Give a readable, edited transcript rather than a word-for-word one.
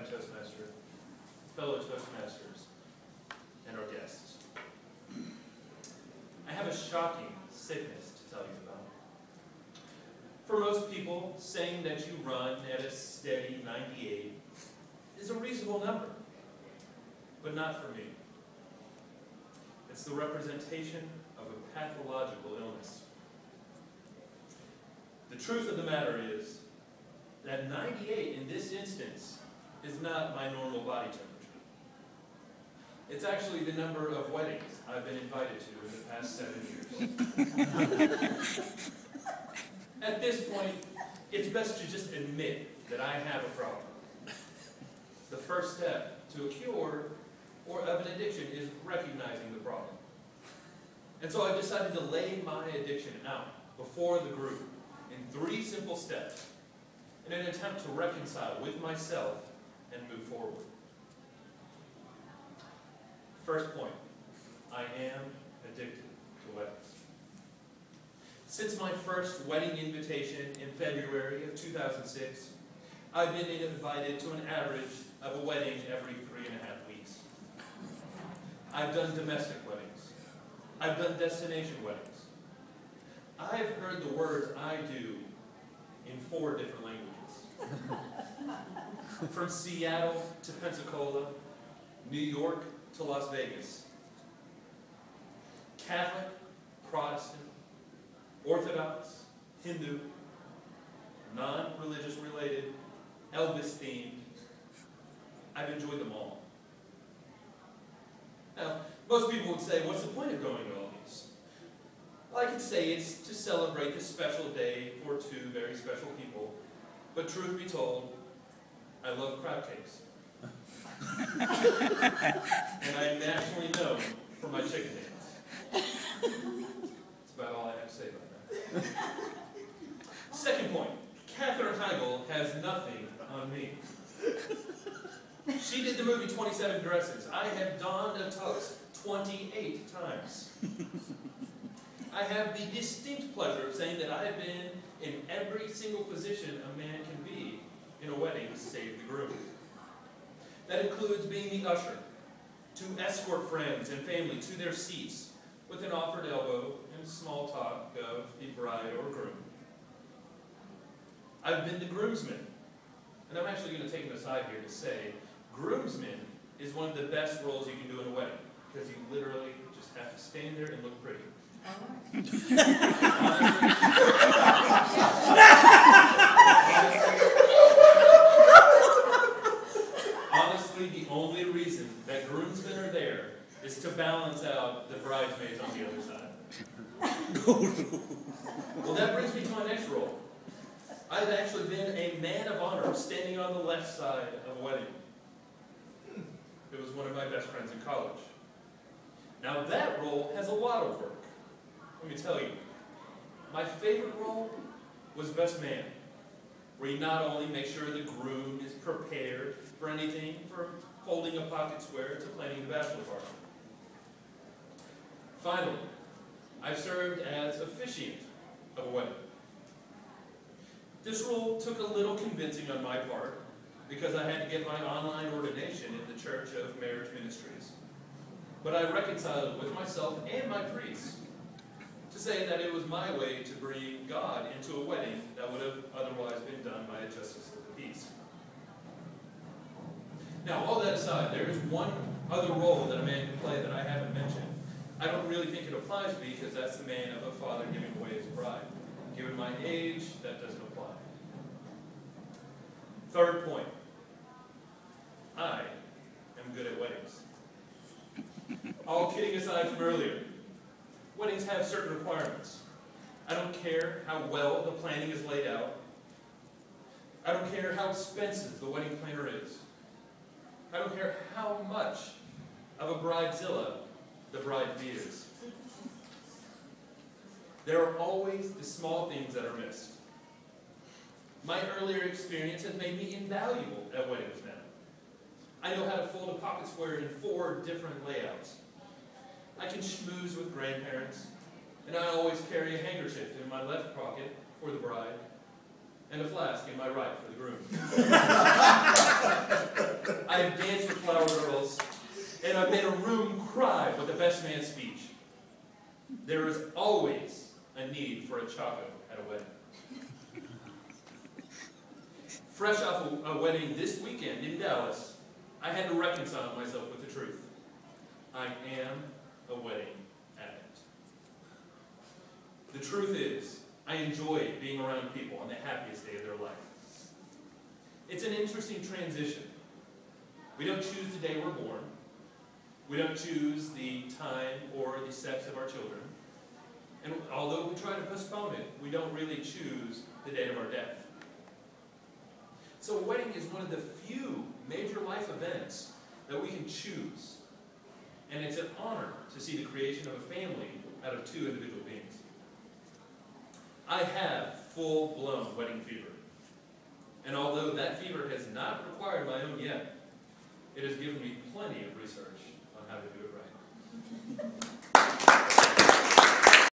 Madam Toastmaster, fellow Toastmasters, and our guests. I have a shocking sickness to tell you about. For most people, saying that you run at a steady 98 is a reasonable number, but not for me. It's the representation of a pathological illness. The truth of the matter is that 98 in this instance is not my normal body temperature. It's actually the number of weddings I've been invited to in the past 7 years. At this point, it's best to just admit that I have a problem. The first step to a cure or of an addiction is recognizing the problem. And so I've decided to lay my addiction out before the group in 3 simple steps in an attempt to reconcile with myself and move forward. First point, I am addicted to weddings. Since my first wedding invitation in February of 2006, I've been invited to an average of a wedding every 3.5 weeks. I've done domestic weddings. I've done destination weddings. I've heard the words I do in 4 different languages. From Seattle to Pensacola, New York to Las Vegas. Catholic, Protestant, Orthodox, Hindu, non-religious related, Elvis themed. I've enjoyed them all. Now, most people would say, what's the point of going to all these? Well, I could say it's to celebrate this special day for 2 very special people. But truth be told, I love crab cakes. And I'm nationally known for my chicken dance. That's about all I have to say about that. Second point, Katherine Heigl has nothing on me. She did the movie 27 Dresses. I have donned a tux 28 times. I have the distinct pleasure of saying that I have been in every single position a man can be in a wedding, save the groom. That includes being the usher, to escort friends and family to their seats with an offered elbow and small talk of the bride or groom. I've been the groomsman, and I'm actually going to take an aside here to say, groomsman is one of the best roles you can do in a wedding, because you literally just have to stand there and look pretty. Honestly, the only reason that groomsmen are there is to balance out the bridesmaids on the other side. Well, that brings me to my next role. I've actually been a man of honor standing on the left side of a wedding. It was one of my best friends in college. Now that role has a lot of work. Let me tell you, my favorite role was best man, where you not only make sure the groom is prepared for anything from folding a pocket square to planning the bachelor party. Finally, I've served as officiant of a wedding. This role took a little convincing on my part because I had to get my online ordination in the Church of Marriage Ministries. But I reconciled it with myself and my priest to say that it was my way to bring God into a wedding that would have otherwise been done by a justice of the peace. Now, all that aside, there is one other role that a man can play that I haven't mentioned. I don't really think it applies to me because that's the man of a father giving away his bride. Given my age, that doesn't apply. Third point, I am good at weddings. All kidding aside from earlier, weddings have certain requirements. I don't care how well the planning is laid out. I don't care how expensive the wedding planner is. I don't care how much of a bridezilla the bride-to-be is. There are always the small things that are missed. My earlier experience has made me invaluable at weddings now. I know how to fold a pocket square in 4 different layouts. I can schmooze with grandparents, and I always carry a handkerchief in my left pocket for the bride, and a flask in my right for the groom. I have danced with flower girls, and I've made a room cry with the best man speech. There is always a need for a Chacko at a wedding. Fresh off a wedding this weekend in Dallas, I had to reconcile myself with the truth. I am a wedding addict. The truth is, I enjoy being around people on the happiest day of their life. It's an interesting transition. We don't choose the day we're born. We don't choose the time or the sex of our children. And although we try to postpone it, we don't really choose the date of our death. So a wedding is one of the few major life events that we can choose. And it's an honor to see the creation of a family out of two individual beings. I have full-blown wedding fever. And although that fever has not required my own yet, it has given me plenty of research on how to do it right.